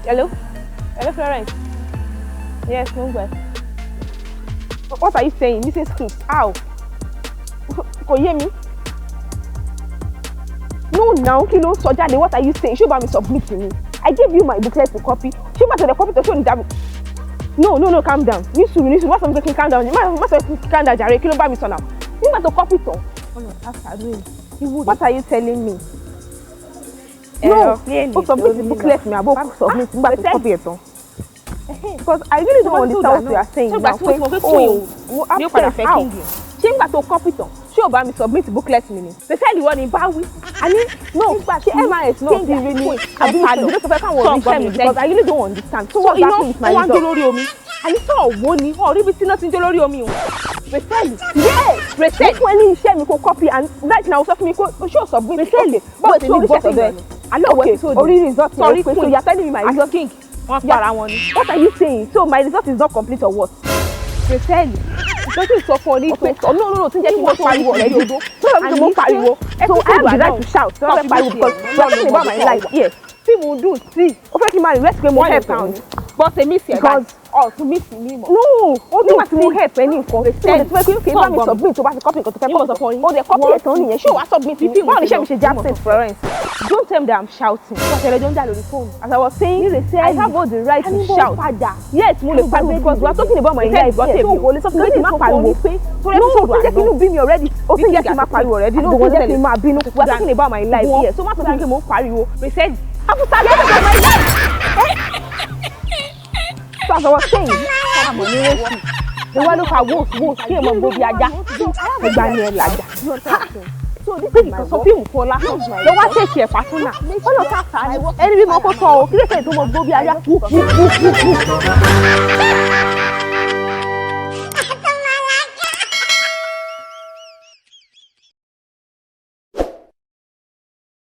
Hello? Hello, Florence? Yes, no way. What are you saying? Missing script. How? Can you hear me? No, now, kilo sojade. What are you saying? Show me submit to me. I gave you my booklet to copy. Show me the copy to show the double. No, calm down. Nisu. What's something calm down? Calm down, Jare. Kilo ba mi so now. You want to copy to? Oh no, after doing. What are you telling me? No, submit the booklet me. I will submit. I'm going to copy it. Because I really don't understand what you are saying. You got to copy it. Ṣé o bá mi submit booklet mi ni? They said you want in Bawi. I mean, no, ṣé MIS not really because I really don't understand. So what's happening with my result? And it's all money. Oh, really see nothing to lórí omi o. Resell. Yes, resell. When you share me ko copy and right now so me ko show submit. Resell. But you only share there. I know okay. So only result. Sorry, so you are telling me my result king. What are you saying? So my result is not complete or what? Resell. Don't you so funny? Okay. No. Think you want pariwo already. So I have the right to shout. So I pariwo because we're talking about my life. Yes. See, we'll do. See. Okay, ki mari rest mo help pound. But say miss here because to miss me more. No. Only what mo help any nkan. So the way you can me submit to back copy nkan to copy. Oh, the copy it on here. Show what submit. Why you share me absent Florence? Don't tell me that I'm shouting. Because I don't dial on the phone. As I was saying, I have all the right to shout. Yes, mo le pariwo because we are talking about my life. So go le something wey ma pariwo. So episode jẹ́ kí inú bí mi already. O tin jẹ́ kí ma pariwo already. No, jẹ́ kí ma bínú. We are talking about my life here. So ma sọ fún mi mo pariwo. We said Afusa let me my life. So as I was saying, I'm on the the one look at wolf came on go bi aja. E gba ni e laja. So this is my something for la. The one take care partner. All of that time. Any be mo ko so o. Kí ló ṣe tó mo go bi aja.